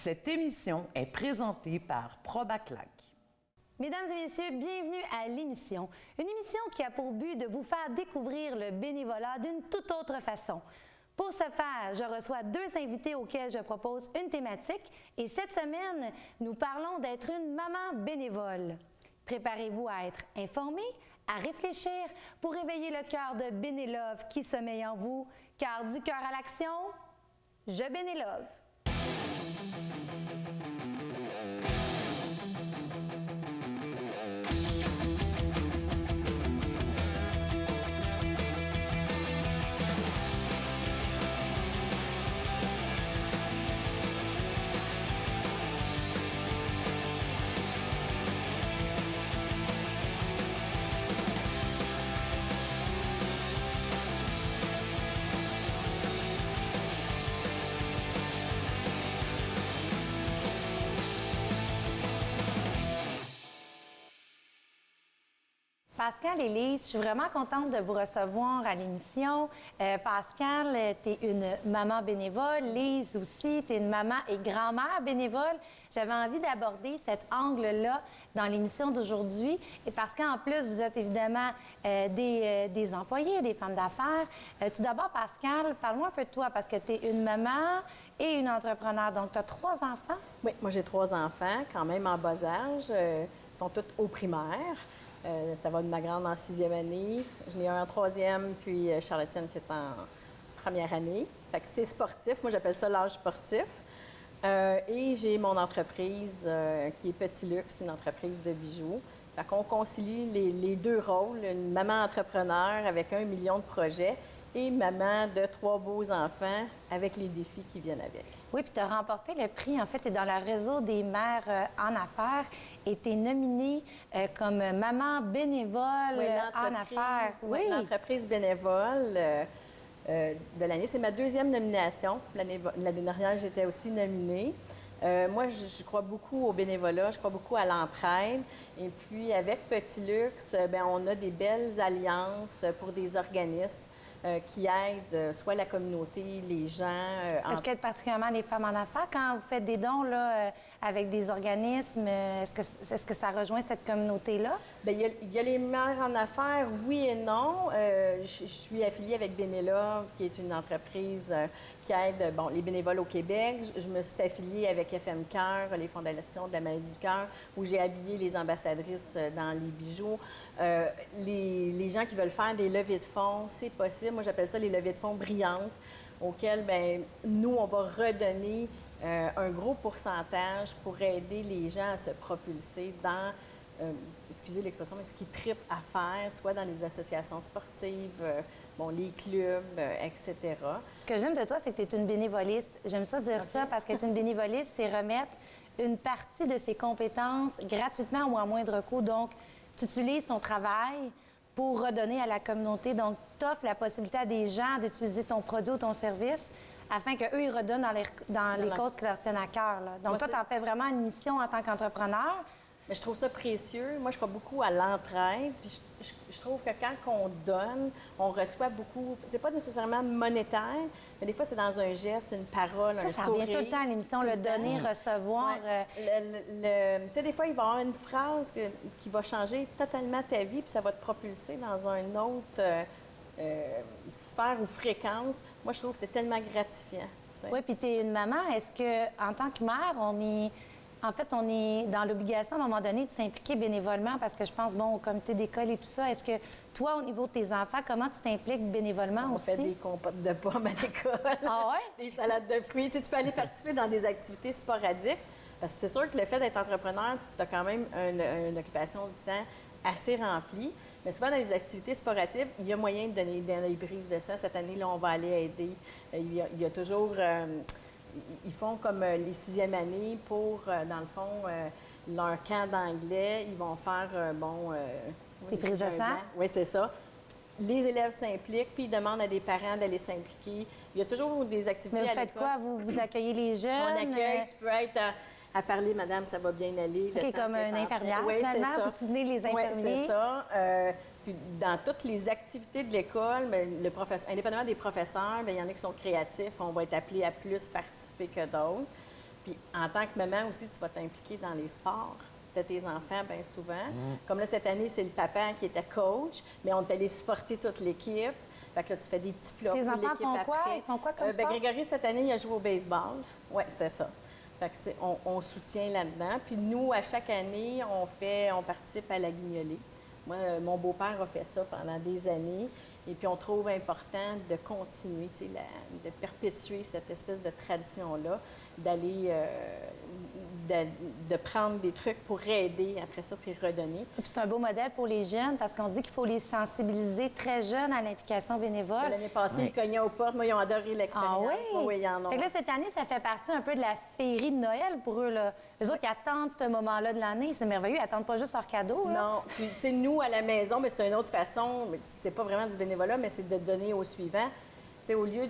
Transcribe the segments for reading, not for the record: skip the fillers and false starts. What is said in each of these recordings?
Cette émission est présentée par Probaclac. Mesdames et messieurs, bienvenue à l'émission. Une émission qui a pour but de vous faire découvrir le bénévolat d'une toute autre façon. Pour ce faire, je reçois deux invités auxquels je propose une thématique et cette semaine, nous parlons d'être une maman bénévole. Préparez-vous à être informé, à réfléchir pour éveiller le cœur de Bénélove qui sommeille en vous, car du cœur à l'action, je bénélove. Pascal et Lise, je suis vraiment contente de vous recevoir à l'émission. Pascal, tu es une maman bénévole. Lise aussi, tu es une maman et grand-mère bénévole. J'avais envie d'aborder cet angle-là dans l'émission d'aujourd'hui. Et parce qu'en plus, vous êtes évidemment des employés, des femmes d'affaires. Tout d'abord, Pascal, parle-moi un peu de toi parce que tu es une maman et une entrepreneure. Donc, tu as 3 enfants? Oui, moi j'ai 3 enfants, quand même en bas âge. Ils sont tous au primaire. Ça va de ma grande en 6e année. J'en ai un en 3e, puis Charlottine qui est en première année. Fait que c'est sportif. Moi, j'appelle ça l'âge sportif. Et j'ai mon entreprise qui est Petit Luxe, une entreprise de bijoux. Fait qu'on concilie les deux rôles, une maman entrepreneur avec 1 million de projets et maman de 3 beaux enfants avec les défis qui viennent avec. Oui, puis tu as remporté le prix, en fait, tu es dans le réseau des mères en affaires et tu es nominée comme maman bénévole en affaires. Oui, l'entreprise bénévole de l'année. C'est ma 2e nomination. L'année dernière, j'étais aussi nominée. Moi, je crois beaucoup au bénévolat, je crois beaucoup à l'entraide. Et puis, avec Petit Luxe, bien, on a des belles alliances pour des organismes qui aident soit la communauté, les gens. Est-ce que particulièrement les femmes en affaires, quand vous faites des dons là, avec des organismes, est-ce que ça rejoint cette communauté-là? Bien, il y a les mères en affaires, oui et non. Je suis affiliée avec Bénélove, qui est une entreprise qui aide les bénévoles au Québec. Je me suis affiliée avec FM Cœur, les fondations de la maladie du cœur, où j'ai habillé les ambassadrices dans les bijoux. Les gens qui veulent faire des levées de fonds, c'est possible. Moi, j'appelle ça les levées de fonds brillantes, auxquelles, bien, nous, on va redonner un gros pourcentage pour aider les gens à se propulser dans, excusez l'expression, mais ce qu'ils trippent à faire, soit dans les associations sportives, les clubs, etc. Ce que j'aime de toi, c'est que tu es une bénévoliste. J'aime ça dire ça parce qu'être une bénévoliste, c'est remettre une partie de ses compétences gratuitement ou à moindre coût. Donc, tu utilises ton travail pour redonner à la communauté. Donc, tu offres la possibilité à des gens d'utiliser ton produit ou ton service afin qu'eux, ils redonnent dans les causes qui leur tiennent à cœur. Là. Donc, toi, tu en fais vraiment une mission en tant qu'entrepreneur. Mais je trouve ça précieux. Moi, je crois beaucoup à l'entraide. Puis je trouve que quand on donne, on reçoit beaucoup. C'est pas nécessairement monétaire, mais des fois, c'est dans un geste, une parole, un sourire. Ça revient tout le temps à l'émission, le donner, recevoir. Ouais. Tu sais, des fois, il va y avoir une phrase qui va changer totalement ta vie, puis ça va te propulser dans une autre sphère ou fréquence. Moi, je trouve que c'est tellement gratifiant. Oui, puis tu es une maman. Est-ce que en tant que mère, on est dans l'obligation, à un moment donné, de s'impliquer bénévolement parce que je pense, au comité d'école et tout ça. Est-ce que toi, au niveau de tes enfants, comment tu t'impliques bénévolement aussi? On fait des compotes de pommes à l'école. Ah ouais? Des salades de fruits. Tu sais, tu peux aller participer dans des activités sporadiques. Parce que c'est sûr que le fait d'être entrepreneur, tu as quand même une occupation du temps assez remplie. Mais souvent, dans les activités sporadiques, il y a moyen de donner des brises de sang. Cette année, là, on va aller aider. Il y a toujours... Ils font comme les 6e années pour, dans le fond, leur camp d'anglais. Ils vont faire, des prises de sang? Oui, c'est ça. Les élèves s'impliquent, puis ils demandent à des parents d'aller s'impliquer. Il y a toujours des activités. Mais vous faites quoi? Vous accueillez les jeunes? On accueille. Tu peux être à parler, madame, ça va bien aller. OK, comme une infirmière, oui, finalement, vous soutenez les infirmiers. Oui, c'est ça. Puis dans toutes les activités de l'école, indépendamment des professeurs, bien, il y en a qui sont créatifs. On va être appelés à plus participer que d'autres. Puis en tant que maman aussi, tu vas t'impliquer dans les sports de tes enfants bien souvent. Comme là, cette année, c'est le papa qui était coach, mais on est allé supporter toute l'équipe. Fait que là, tu fais des petits plats Tes pour enfants l'équipe font quoi? après. Ils font quoi comme Ben, sport? Grégory, cette année, il a joué au baseball. Oui, c'est ça. Fait que, tu sais, on soutient là-dedans. Puis nous, à chaque année, on participe à la guignolée. Moi, mon beau-père a fait ça pendant des années. Et puis, on trouve important de continuer, tu sais, de perpétuer cette espèce de tradition-là, d'aller, de prendre des trucs pour aider après ça, puis redonner. Et puis c'est un beau modèle pour les jeunes parce qu'on dit qu'il faut les sensibiliser très jeunes à l'implication bénévole. L'année passée, ils cognaient aux portes. Moi, ils ont adoré l'expérience. Ah oui? Oui, ils en ont. Fait que là, cette année, ça fait partie un peu de la féerie de Noël pour eux. Là. Eux autres, ils attendent ce moment-là de l'année. C'est merveilleux. Ils attendent pas juste leur cadeau. Là. Non. Puis, tu sais, nous, à la maison, mais c'est une autre façon. Mais c'est pas vraiment du bénévolat, mais c'est de donner au suivant. Tu sais, au lieu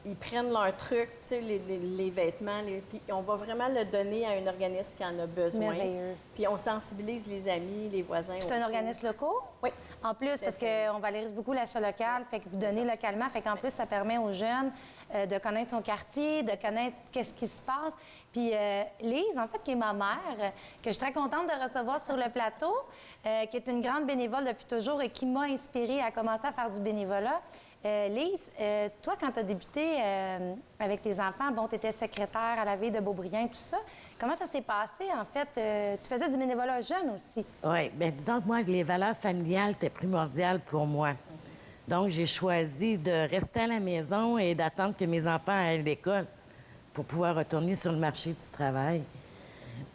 ils prennent leur truc, tu sais, les vêtements, puis on va vraiment le donner à un organisme qui en a besoin. Merveilleux. Puis on sensibilise les amis, les voisins. C'est un organisme local? Oui. En plus, parce qu'on valorise beaucoup l'achat local, fait que vous donnez localement, fait qu'en plus, ça permet aux jeunes de connaître son quartier, de connaître qu'est-ce qui se passe. Puis Lise, en fait, qui est ma mère, que je suis très contente de recevoir sur le plateau, qui est une grande bénévole depuis toujours et qui m'a inspirée à commencer à faire du bénévolat. Lise, toi, quand tu as débuté avec tes enfants, bon, tu étais secrétaire à la ville de Beaubriand et tout ça. Comment ça s'est passé, en fait? Tu faisais du bénévolat jeune aussi. Oui, bien, disons que moi, les valeurs familiales étaient primordiales pour moi. Donc, j'ai choisi de rester à la maison et d'attendre que mes enfants aillent à l'école pour pouvoir retourner sur le marché du travail.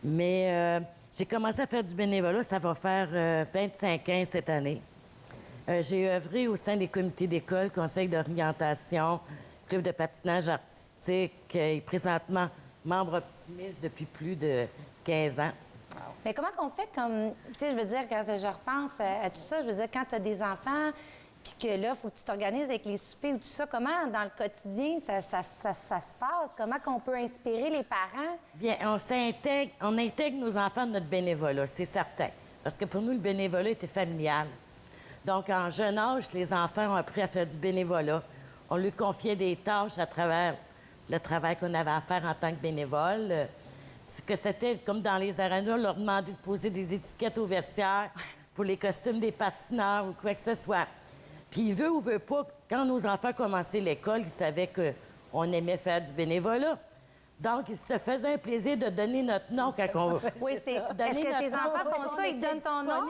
Mais j'ai commencé à faire du bénévolat, ça va faire 25 ans cette année. J'ai œuvré au sein des comités d'école, conseil d'orientation, club de patinage artistique et présentement membre optimiste depuis plus de 15 ans. Mais comment qu'on fait comme, tu sais, je veux dire, quand je repense à tout ça, je veux dire, quand tu as des enfants, puis que là, il faut que tu t'organises avec les soupers ou tout ça, comment, dans le quotidien, ça se passe? Comment qu'on peut inspirer les parents? Bien, on intègre nos enfants de notre bénévolat, c'est certain. Parce que pour nous, le bénévolat était familial. Donc, en jeune âge, les enfants ont appris à faire du bénévolat. On leur confiait des tâches à travers le travail qu'on avait à faire en tant que bénévole. Que c'était comme dans les arénas, leur demander de poser des étiquettes au vestiaire pour les costumes des patineurs ou quoi que ce soit. Puis, veut ou veut pas, quand nos enfants commençaient l'école, ils savaient qu'on aimait faire du bénévolat. Donc, ils se faisaient un plaisir de donner notre nom quand on... Oui, c'est. Est-ce que tes enfants font ça? Ils donnent ton nom?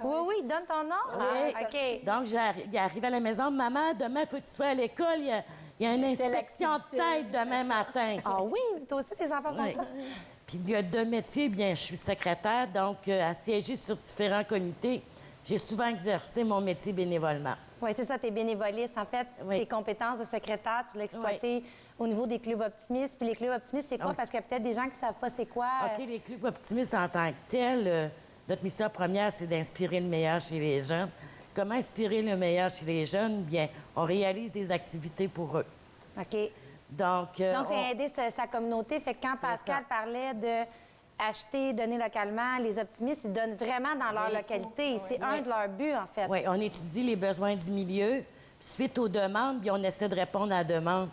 Oui, donne ton nom. Oui. Ah, OK. Donc, il arrive à la maison, maman, demain, il faut que tu sois à l'école. Il y a une inspection de tête demain matin. Ah oui, toi aussi, tes enfants font Oui. ça? Puis, il y a 2 métiers. Bien, je suis secrétaire, donc à siéger sur différents comités. J'ai souvent exercé mon métier bénévolement. Oui, c'est ça, tes bénévolistes. En fait, Oui. tes compétences de secrétaire, tu l'as exploité au niveau des clubs optimistes. Puis les clubs optimistes, c'est quoi? Parce qu'il y a peut-être des gens qui ne savent pas c'est quoi. OK, les clubs optimistes en tant que tels, notre mission première, c'est d'inspirer le meilleur chez les jeunes. Comment inspirer le meilleur chez les jeunes? Bien, on réalise des activités pour eux. OK. Donc, c'est aider sa communauté. Fait que quand C'est Pascal ça. parlait de acheter, donner localement, les optimistes, ils donnent vraiment dans leur localité. C'est un de leurs buts, en fait. oui, on étudie les besoins du milieu. Suite aux demandes, puis on essaie de répondre à la demande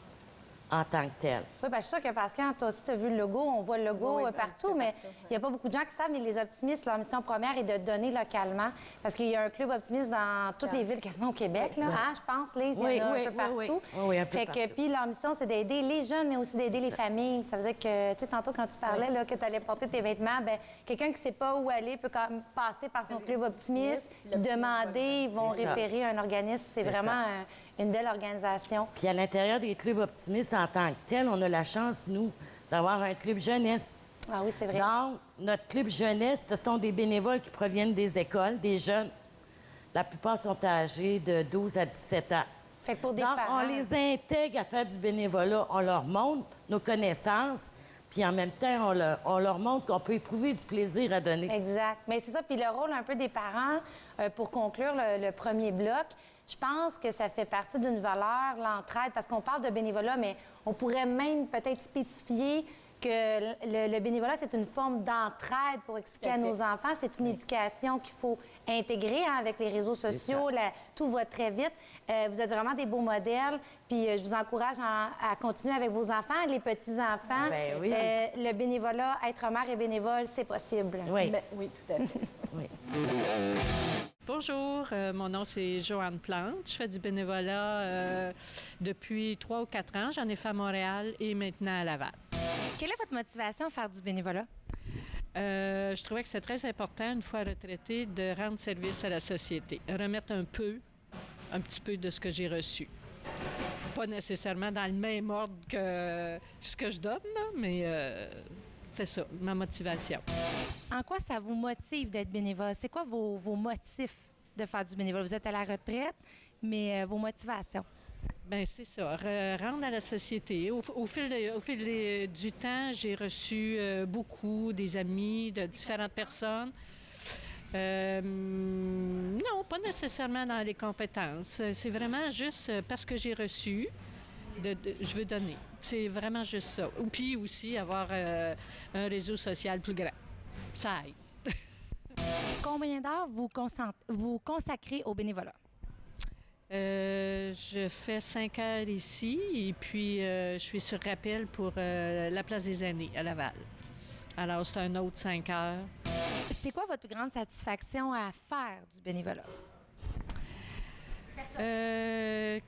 en tant que telle. Oui, je suis sûre que Pascal, toi aussi, tu as vu le logo, on voit le logo Oui, partout, mais il n'y a pas beaucoup de gens qui savent, mais les optimistes, leur mission première est de donner localement. Parce qu'il y a un club optimiste dans toutes les villes quasiment au Québec, là. Hein, je pense, Lise, il y en a un peu partout. Oui, un peu Fait que, partout. puis leur mission, c'est d'aider les jeunes, mais aussi d'aider les familles. Ça veut dire que, tu sais, tantôt, quand tu parlais là, que tu allais porter tes vêtements, bien, quelqu'un qui ne sait pas où aller peut quand même passer par son club optimiste, puis demander, ils vont C'est ça. référer à un organisme. C'est C'est vraiment une belle organisation. Puis à l'intérieur des clubs optimistes en tant que tels, on a la chance, nous, d'avoir un club jeunesse. Ah oui, c'est vrai. Donc, notre club jeunesse, ce sont des bénévoles qui proviennent des écoles, des jeunes. La plupart sont âgés de 12 à 17 ans. Fait que pour des Donc, parents... on les intègre à faire du bénévolat. On leur montre nos connaissances, puis en même temps, on leur montre qu'on peut éprouver du plaisir à donner. Exact. Mais c'est ça. Puis le rôle un peu des parents, pour conclure le premier bloc, je pense que ça fait partie d'une valeur, l'entraide, parce qu'on parle de bénévolat, mais on pourrait même peut-être spécifier que le bénévolat, c'est une forme d'entraide pour expliquer à nos enfants. C'est une éducation qu'il faut intégrer avec les réseaux sociaux. Tout va très vite. Vous êtes vraiment des beaux modèles. Puis je vous encourage à continuer avec vos enfants, les petits-enfants. Ben oui. Le bénévolat, être mère et bénévole, c'est possible. Oui. Ben, oui, tout à fait. Oui. Bonjour, mon nom c'est Joanne Plante. Je fais du bénévolat depuis 3 ou 4 ans. J'en ai fait à Montréal et maintenant à Laval. Quelle est votre motivation à faire du bénévolat? Je trouvais que c'est très important, une fois retraitée, de rendre service à la société. Remettre un petit peu de ce que j'ai reçu. Pas nécessairement dans le même ordre que ce que je donne, là, mais c'est ça, ma motivation. En quoi ça vous motive d'être bénévole? C'est quoi vos motifs de faire du bénévolat? Vous êtes à la retraite, mais vos motivations? Bien, c'est ça, rendre à la société. Au fil du temps, j'ai reçu beaucoup des amis de différentes personnes. Non, pas nécessairement dans les compétences. C'est vraiment juste parce que j'ai reçu, je veux donner. C'est vraiment juste ça. Ou puis aussi avoir un réseau social plus grand. Ça aide. Combien d'heures vous consacrez au bénévolat? Je fais 5 heures ici et puis je suis sur rappel pour la place des aînés à Laval. Alors, c'est un autre 5 heures. C'est quoi votre plus grande satisfaction à faire du bénévolat?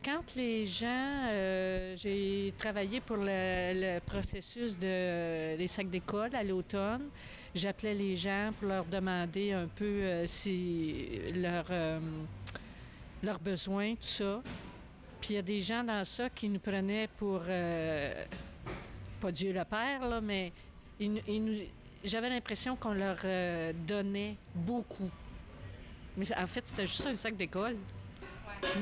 Quand les gens... j'ai travaillé pour le processus des sacs d'école à l'automne. J'appelais les gens pour leur demander un peu si leurs besoins, tout ça. Puis il y a des gens dans ça qui nous prenaient pour... pas Dieu le Père, là, mais j'avais l'impression qu'on leur donnait beaucoup. Mais en fait, c'était juste un sac d'école.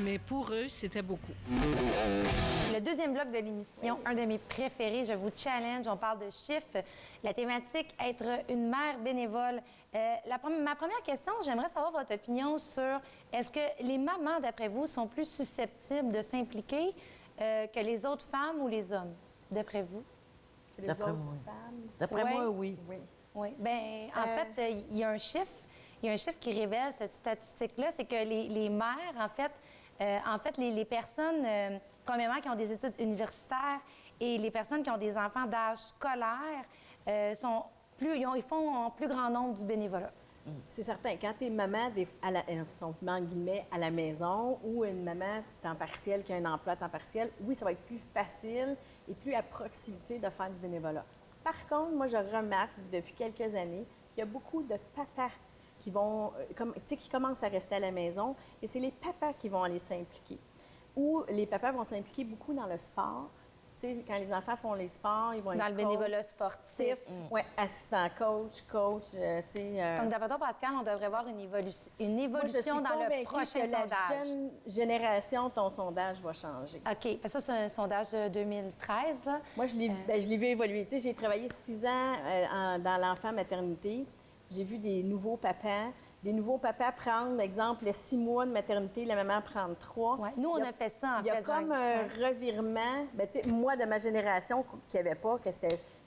Mais pour eux, c'était beaucoup. Le deuxième bloc de l'émission, un de mes préférés, je vous challenge, on parle de chiffres. La thématique, être une mère bénévole. Ma première question, j'aimerais savoir votre opinion sur est-ce que les mamans, d'après vous, sont plus susceptibles de s'impliquer que les autres femmes ou les hommes, d'après vous? Les D'après autres moi. femmes. D'après moi, oui. Oui. Oui. Bien, en fait, il y a un chiffre. Il y a un chiffre qui révèle cette statistique-là, c'est que les mères, en fait, les personnes, premièrement, qui ont des études universitaires et les personnes qui ont des enfants d'âge scolaire, ils font en plus grand nombre du bénévolat. C'est certain. Quand tu es maman, sont en guillemets, à la maison ou une maman temps partiel qui a un emploi à temps partiel, oui, ça va être plus facile et plus à proximité de faire du bénévolat. Par contre, moi, je remarque depuis quelques années qu'il y a beaucoup de papas qui vont, qui commencent à rester à la maison, et c'est les papas qui vont aller s'impliquer. Ou les papas vont s'impliquer beaucoup dans le sport. Tu sais, quand les enfants font les sports, ils vont être Dans le bénévolat sportif. Oui, assistant coach, tu sais. Donc, d'après toi, Pascal, on devrait voir une évolution Moi, je suis dans le convaincue prochain que la sondage. jeune génération, ton sondage va changer. OK. Ça, c'est un sondage de 2013, là. Moi, je l'ai vu évoluer. Tu sais, j'ai travaillé 6 ans dans l'enfant-maternité. J'ai vu des nouveaux papas prendre, exemple, 6 mois de maternité, la maman prendre 3. Ouais. Nous, on a fait ça, en fait. Il y a comme un revirement. Bien, tu sais, moi, de ma génération, qui n'avait pas,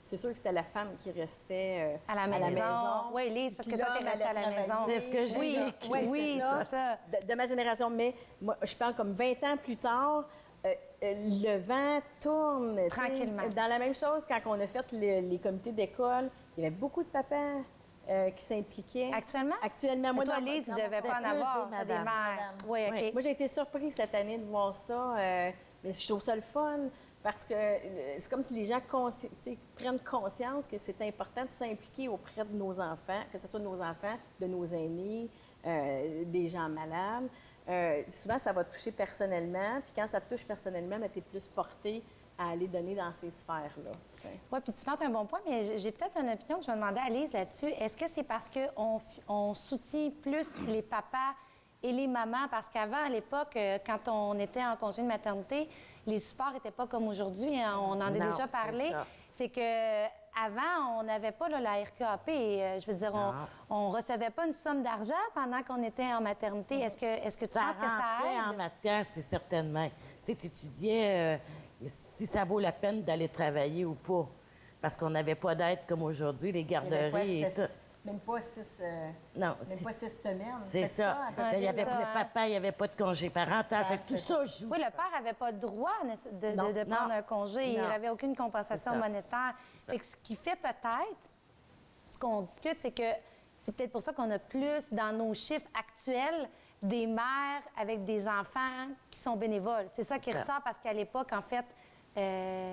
c'est sûr que c'était la femme qui restait à la maison. Oui, Lise, parce que Puis toi, tu es restée à la maison. C'est ce que j'ai vécu. Oui, Oui, c'est ça. De ma génération. Mais moi, je parle comme 20 ans plus tard, le vent tourne. Tranquillement. Dans la même chose, quand on a fait les comités d'école, il y avait beaucoup de papas qui s'impliquaient. Actuellement? Moi, toi, Lise, tu ne devais pas en avoir. Des mères. Oui, OK. Oui. Moi, j'ai été surprise cette année de voir ça. Mais je trouve ça le fun parce que c'est comme si les gens prennent conscience que c'est important de s'impliquer auprès de nos enfants, que ce soit de nos enfants, de nos aînés, des gens malades. Souvent, ça va te toucher personnellement. Puis quand ça te touche personnellement, tu es plus porté à aller donner dans ces sphères-là. Oui, puis tu portes un bon point, mais j'ai peut-être une opinion que je vais demander à Lise là-dessus. Est-ce que c'est parce qu'on soutient plus les papas et les mamans? Parce qu'avant, à l'époque, quand on était en congé de maternité, les supports n'étaient pas comme aujourd'hui. Hein, on en a déjà parlé. C'est que avant, on n'avait pas là, la RQAP. Je veux dire, on ne recevait pas une somme d'argent pendant qu'on était en maternité. Est-ce que tu penses que ça aide? En matière, c'est certainement. Tu sais, tu étudiais si ça vaut la peine d'aller travailler ou pas. parce qu'on n'avait pas d'aide comme aujourd'hui, les Il y avait quoi, garderies et tout. même pas 6 Non, même pas 6 semaines. c'est Fait que ça. à peu Ouais, près Il y avait, c'est ça, le hein. papa, il n'y avait pas de congé parental. Fait que tout ça joue. Oui, le père n'avait pas le droit Non. de prendre Non. un congé. Il Non. n'avait aucune compensation C'est ça. monétaire. ça. Fait que ce qui fait peut-être, ce qu'on discute, c'est que c'est peut-être pour ça qu'on a plus dans nos chiffres actuels des mères avec des enfants qui sont bénévoles. C'est ça qui Ça. ressort parce qu'à l'époque, en fait,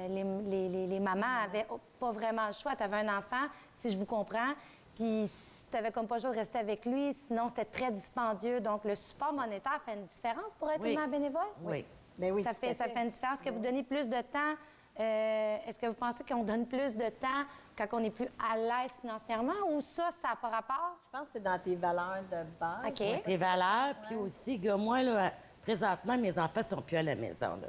les mamans avaient pas vraiment le choix. Tu avais un enfant, si je vous comprends, puis tu n'avais comme pas le choix de rester avec lui, sinon c'était très dispendieux. Donc, le support monétaire fait une différence pour être Oui. une mère bénévole? Oui. Ben oui, Ça tout à fait une différence. Est-ce que vous donnez plus de temps? Est-ce que vous pensez qu'on donne plus de temps quand on est plus à l'aise financièrement ou ça n'a pas rapport? Je pense que c'est dans tes valeurs de base. OK. Tes valeurs, puis aussi, gars, moi, là, présentement, mes enfants sont plus à la maison, là.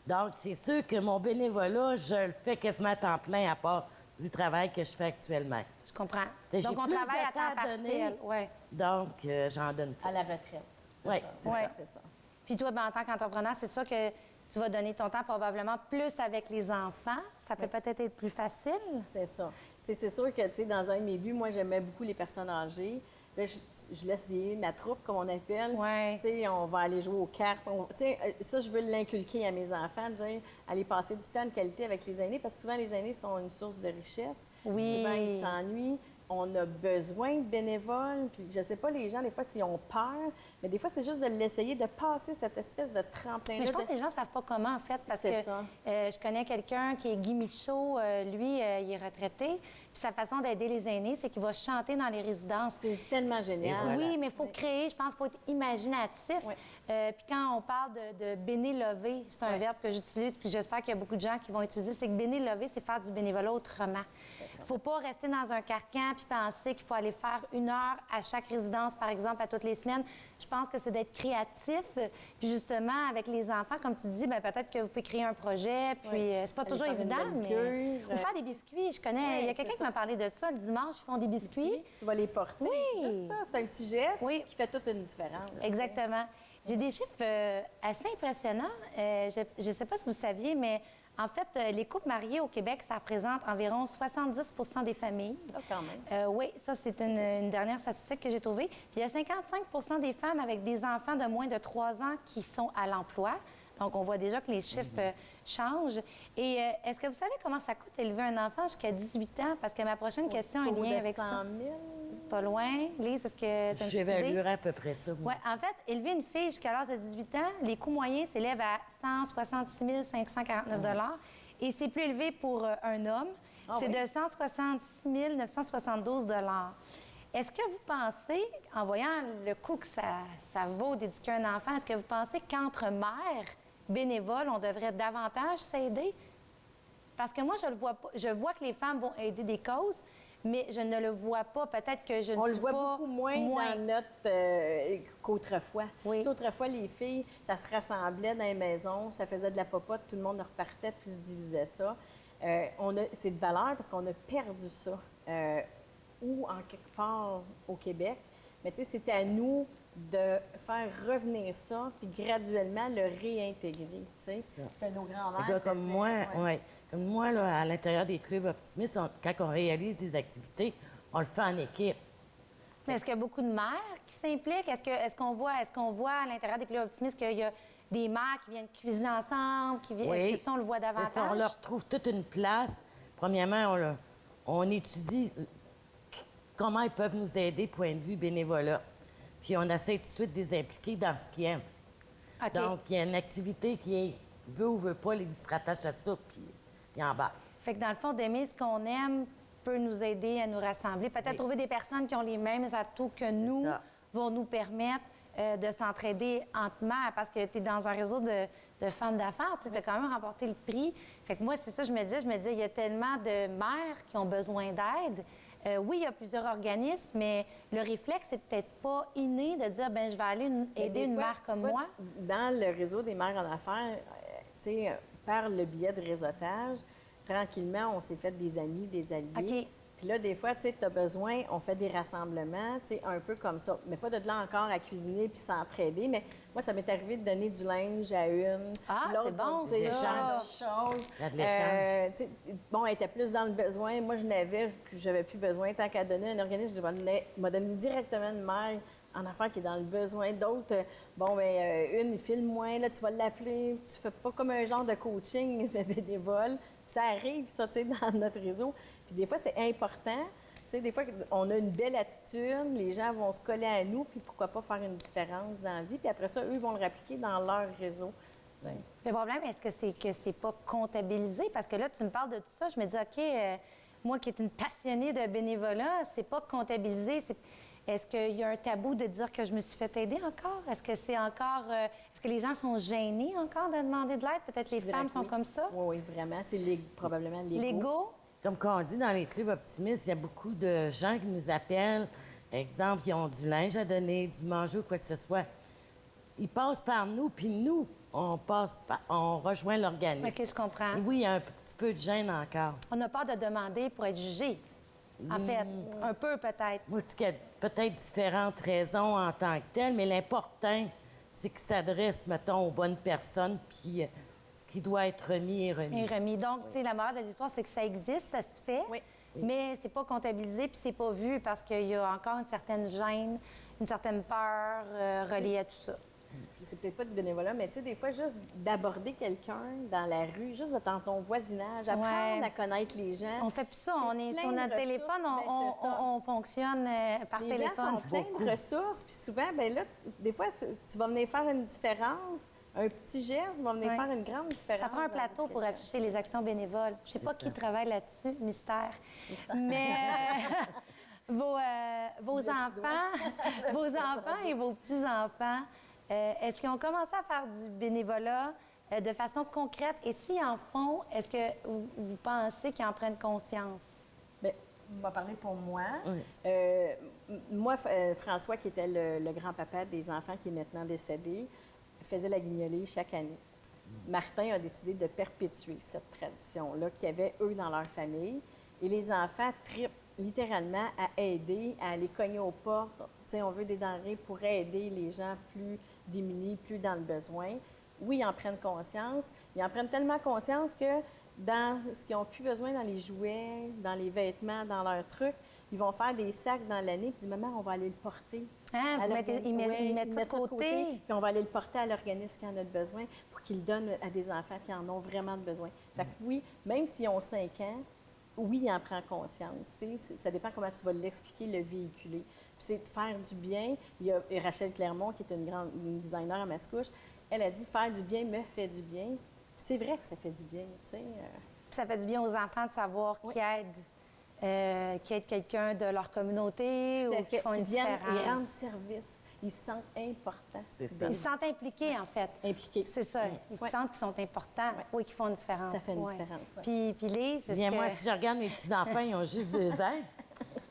Donc, c'est sûr que mon bénévolat, je le fais quasiment à temps plein, à part du travail que je fais actuellement. Je comprends. J'ai Donc, on plus de travaille à temps temps à donner. partiel. Ouais. Donc, j'en donne plus. À la retraite. Oui, c'est Ouais. ça, c'est ça. Puis toi, ben, en tant qu'entrepreneur, c'est sûr que tu vas donner ton temps probablement plus avec les enfants. Ça peut peut-être être plus facile. C'est ça. Tu sais, c'est sûr que, tu sais, dans un de mes buts, moi, j'aimais beaucoup les personnes âgées. Là, je laisse vieillir ma troupe, comme on appelle. Ouais. Tu sais, on va aller jouer aux cartes. Tu sais, ça, je veux l'inculquer à mes enfants, de dire, aller passer du temps de qualité avec les aînés, parce que souvent, les aînés sont une source de richesse. Oui. Souvent, ils s'ennuient. On a besoin de bénévoles. Puis, je sais pas, les gens, des fois, s'ils ont peur, mais des fois, c'est juste de l'essayer, de passer cette espèce de tremplin-là. Mais je pense que les gens ne savent pas comment, en fait, parce C'est que ça. je connais quelqu'un qui est Guy Michaud. Lui, il est retraité. Puis sa façon d'aider les aînés, c'est qu'il va chanter dans les résidences. C'est tellement génial. voilà. Oui, mais il faut créer, je pense, il faut être imaginatif. Oui. Puis quand on parle de bénélever, c'est un verbe que j'utilise, puis j'espère qu'il y a beaucoup de gens qui vont utiliser, c'est que bénélever, c'est faire du bénévolat autrement. Il ne faut pas rester dans un carcan puis penser qu'il faut aller faire 1 heure à chaque résidence, par exemple, à toutes les semaines. Je pense que c'est d'être créatif. Puis justement, avec les enfants, comme tu dis, bien, peut-être que vous pouvez créer un projet, puis c'est pas Aller toujours faire une évident, bonne mais... cure. Ou faire des biscuits. Je connais, Ouais, il y a c'est quelqu'un qui ça. m'a parlé de ça. Le dimanche, ils font des biscuits. Tu vas les porter. Oui. Juste ça, c'est un petit geste Oui. qui fait toute une différence. Exactement. J'ai des chiffres assez impressionnants. Je ne sais pas si vous saviez, mais en fait, les couples mariés au Québec, ça représente environ 70 des familles. Ah, quand même. Oui, ça, c'est une dernière statistique que j'ai trouvée. Puis il y a 55 des femmes avec des enfants de moins de 3 ans qui sont à l'emploi. Donc, on voit déjà que les chiffres changent. Et est-ce que vous savez comment ça coûte élever un enfant jusqu'à 18 ans? Parce que ma prochaine question a un Autour lien de avec 100 ça. 000. Pas loin. Lise, est-ce que tu as une petite idée? J'évaluerais à peu près ça, moi. Oui, en fait, élever une fille jusqu'à l'âge de 18 ans, les coûts moyens s'élèvent à 166 549 et c'est plus élevé pour un homme. Ah c'est oui? de 166 972 Est-ce que vous pensez, en voyant le coût que ça vaut d'éduquer un enfant, est-ce que vous pensez qu'entre mères bénévoles, on devrait davantage s'aider? Parce que moi, je le vois pas. Je vois que les femmes vont aider des causes, mais je ne le vois pas. Peut-être que je ne On suis le voit pas beaucoup moins dans notre qu'autrefois. Oui. Tu sais, autrefois, les filles, ça se rassemblait dans les maisons, ça faisait de la popote, tout le monde repartait puis se divisait ça. C'est de valeur parce qu'on a perdu ça. Ou en quelque part au Québec. Mais tu sais, c'est à nous de faire revenir ça puis graduellement le réintégrer. Tu sais, Ça. parce que nos grands-mères. Les gars comme faisaient- moi, ouais. ouais. Comme moi, là, à l'intérieur des clubs optimistes, quand on réalise des activités, on le fait en équipe. Mais est-ce qu'il y a beaucoup de mères qui s'impliquent? Est-ce qu'on voit à l'intérieur des clubs optimistes qu'il y a des mères qui viennent cuisiner ensemble? Est-ce que ça, on le voit davantage? C'est ça, on leur trouve toute une place. Premièrement, on étudie comment ils peuvent nous aider, point de vue bénévolat. Puis on essaie tout de suite de les impliquer dans ce qu'ils aiment. OK. Donc, il y a une activité qui est, veut ou veut pas, ils se rattachent à ça, puis ils embarquent. Fait que dans le fond, d'aimer ce qu'on aime peut nous aider à nous rassembler. Peut-être Oui. trouver des personnes qui ont les mêmes atouts que nous ça. vont nous permettre de s'entraider entre mères parce que tu es dans un réseau de femmes d'affaires. Tu as quand même remporté le prix. Fait que moi, c'est ça, je me disais, il y a tellement de mères qui ont besoin d'aide. Oui, il y a plusieurs organismes, mais le réflexe, c'est peut-être pas inné de dire, ben je vais aller Mais aider des une fois, mère comme tu vois, moi. Dans le réseau des mères en affaires, tu sais, par le biais de réseautage, tranquillement, on s'est fait des amis, des alliés. OK. Puis là, des fois, tu sais, tu as besoin, on fait des rassemblements, tu sais, un peu comme ça. Mais pas de là encore à cuisiner puis s'entraider. Mais moi, ça m'est arrivé de donner du linge à une. Ah, l'autre c'est bon, va me dire ça. genre d'autres choses. Il y a de l'échange. Tu sais, bon, elle était plus dans le besoin. Moi, je n'avais, puis j'avais plus besoin. Tant qu'à donner un organisme, je m'a donné directement une mère en affaires qui est dans le besoin. D'autres, une, il file moins, là, tu vas l'appeler. Tu fais pas comme un genre de coaching bénévole. Ça arrive, ça, tu sais, dans notre réseau. Puis des fois, c'est important. Tu sais, des fois, on a une belle attitude, les gens vont se coller à nous, puis pourquoi pas faire une différence dans la vie. Puis après ça, eux vont le répliquer dans leur réseau. Tu sais. Le problème, est-ce que c'est pas comptabilisé? Parce que là, tu me parles de tout ça, je me dis, OK, moi qui est une passionnée de bénévolat, c'est pas comptabilisé. Est-ce qu'il y a un tabou de dire que je me suis fait aider encore? Est-ce que c'est encore... est-ce que les gens sont gênés encore de demander de l'aide? Peut-être les femmes sont comme ça? Oui, vraiment. C'est probablement l'ego. L'ego? Comme on dit dans les clubs optimistes, il y a beaucoup de gens qui nous appellent. Exemple, ils ont du linge à donner, du manger ou quoi que ce soit. Ils passent par nous, puis nous, on rejoint l'organisme. OK, je comprends. Oui, il y a un petit peu de gêne encore. On a peur de demander pour être jugé. En fait, un peu peut-être. Moi, je dis qu'il y a peut-être différentes raisons en tant que telles, mais l'important, c'est qu'ils s'adressent, mettons, aux bonnes personnes, puis ce qui doit être remis est remis. Et remis. Donc, tu sais, la morale de l'histoire, c'est que ça existe, ça se fait, Oui. mais c'est pas comptabilisé puis c'est pas vu parce qu'il y a encore une certaine gêne, une certaine peur reliée à tout ça. C'est peut-être pas du bénévolat, mais tu sais, des fois, juste d'aborder quelqu'un dans la rue, juste dans ton voisinage, apprendre Ouais. à connaître les gens. On fait plus ça. On est plein sur de notre ressources. téléphone, Ben, c'est ça. on fonctionne par Les téléphone. gens sont pleins de ressources, puis souvent, ben là, des fois, tu vas venir faire une différence. Un petit geste va venir Ouais. faire une grande différence. Ça prend un dans la vie plateau de pour quelqu'un. afficher les actions bénévoles. Je sais pas qui ça. travaille là-dessus, mystère. Mais vos enfants et vos petits-enfants, est-ce qu'ils ont commencé à faire du bénévolat de façon concrète? Et s'ils en font, est-ce que vous pensez qu'ils en prennent conscience? Bien, on va parler pour moi. Oui. Moi, François, qui était le grand-papa des enfants qui est maintenant décédé, faisait la guignolée chaque année. Martin a décidé de perpétuer cette tradition-là qu'il y avait, eux, dans leur famille. Et les enfants trippent littéralement à aider, à aller cogner aux portes. Tu sais, on veut des denrées pour aider les gens plus démunis, plus dans le besoin. Oui, ils en prennent conscience. Ils en prennent tellement conscience que dans ce qu'ils n'ont plus besoin, dans les jouets, dans les vêtements, dans leurs trucs, ils vont faire des sacs dans l'année, puis maman, on va aller le porter. Hein, à ils mettent ça de côté. Puis on va aller le porter à l'organisme qui en a besoin pour qu'il le donne à des enfants qui en ont vraiment besoin. Fait que oui, même s'ils ont 5 ans, oui, il en prend conscience. Tu sais, ça dépend comment tu vas l'expliquer, le véhiculer. Puis c'est de faire du bien. Il y a Rachel Clermont, qui est une designer à Mascouche, elle a dit « faire du bien me fait du bien ». C'est vrai que ça fait du bien, tu sais. Puis ça fait du bien aux enfants de savoir Oui. qu'ils aident quelqu'un de leur communauté ou qui font une Ils différence. rendent service. Ils se sentent importants. C'est ça. Ils se sentent impliqués, en fait. Impliqués. C'est ça. Ils Ouais. sentent qu'ils sont importants. Ouais. Oui, qu'ils font une différence. Ça fait une Ouais. différence, ouais. Puis Lise, c'est Bien, ce que... moi, si je regarde mes petits-enfants, ils ont juste 2 ans.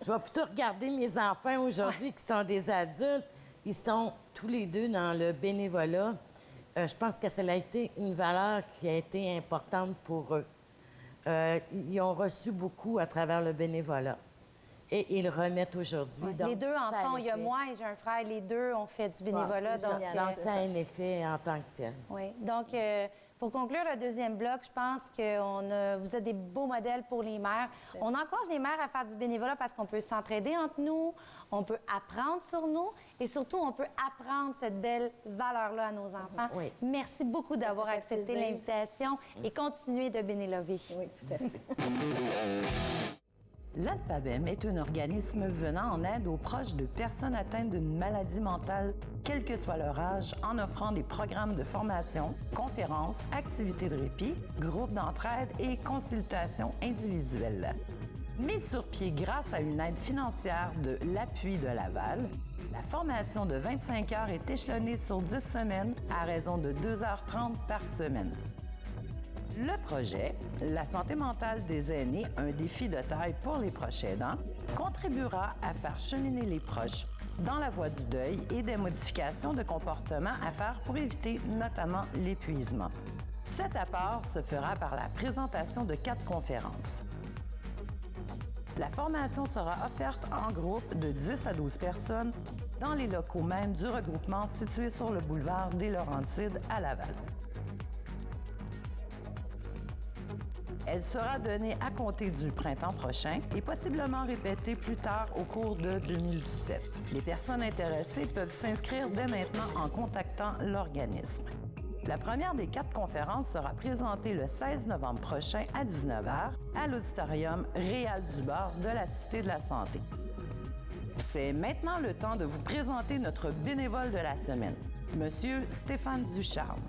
Je vais plutôt regarder mes enfants aujourd'hui qui sont des adultes. Ils sont tous les deux dans le bénévolat. Je pense que ça a été une valeur qui a été importante pour eux. Ils ont reçu beaucoup à travers le bénévolat. Et ils le remettent aujourd'hui. Ouais. Donc, Les deux ça a enfants, il y a l'effet. moi et j'ai un frère, les deux ont fait du bénévolat. c'est ça. Donc, Donc, Ça a un effet en tant que tel. oui. Donc, pour conclure le deuxième bloc, je pense que vous êtes des beaux modèles pour les mères. On encourage les mères à faire du bénévolat parce qu'on peut s'entraider entre nous, on peut apprendre sur nous et surtout, on peut apprendre cette belle valeur-là à nos enfants. Oui. Merci beaucoup d'avoir Ça fait accepté plaisir. l'invitation et continuez de bénélover. Oui, tout à fait. L'Alphabem est un organisme venant en aide aux proches de personnes atteintes d'une maladie mentale, quel que soit leur âge, en offrant des programmes de formation, conférences, activités de répit, groupes d'entraide et consultations individuelles. Mise sur pied grâce à une aide financière de l'Appui de Laval, la formation de 25 heures est échelonnée sur 10 semaines à raison de 2h30 par semaine. Le projet, La santé mentale des aînés, un défi de taille pour les proches aidants, contribuera à faire cheminer les proches dans la voie du deuil et des modifications de comportement à faire pour éviter notamment l'épuisement. Cet apport se fera par la présentation de 4 conférences. La formation sera offerte en groupe de 10 à 12 personnes dans les locaux même du regroupement situé sur le boulevard des Laurentides à Laval. Elle sera donnée à compter du printemps prochain et possiblement répétée plus tard au cours de 2017. Les personnes intéressées peuvent s'inscrire dès maintenant en contactant l'organisme. La première des 4 conférences sera présentée le 16 novembre prochain à 19h à l'auditorium Réal Dubord de la Cité de la Santé. C'est maintenant le temps de vous présenter notre bénévole de la semaine, Monsieur Stéphane Ducharme.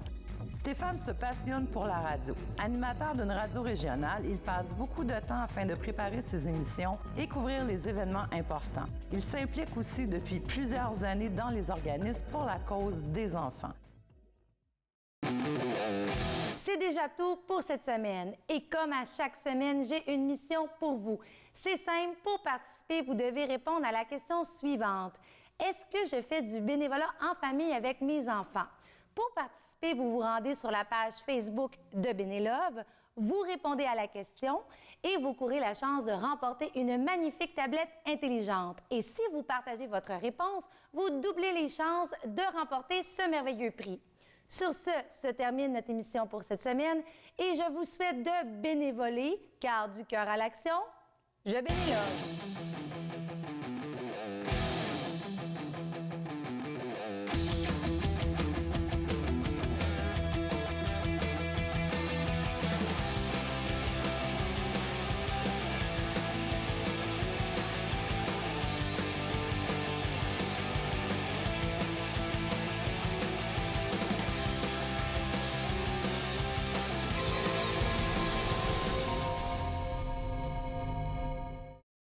Stéphane se passionne pour la radio. Animateur d'une radio régionale, il passe beaucoup de temps afin de préparer ses émissions et couvrir les événements importants. Il s'implique aussi depuis plusieurs années dans les organismes pour la cause des enfants. C'est déjà tout pour cette semaine. Et comme à chaque semaine, j'ai une mission pour vous. C'est simple, pour participer, vous devez répondre à la question suivante. Est-ce que je fais du bénévolat en famille avec mes enfants? Pour participer, vous vous rendez sur la page Facebook de Bénélove, vous répondez à la question et vous courez la chance de remporter une magnifique tablette intelligente. Et si vous partagez votre réponse, vous doublez les chances de remporter ce merveilleux prix. Sur ce, se termine notre émission pour cette semaine et je vous souhaite de bénévoler, car du cœur à l'action, je bénélove.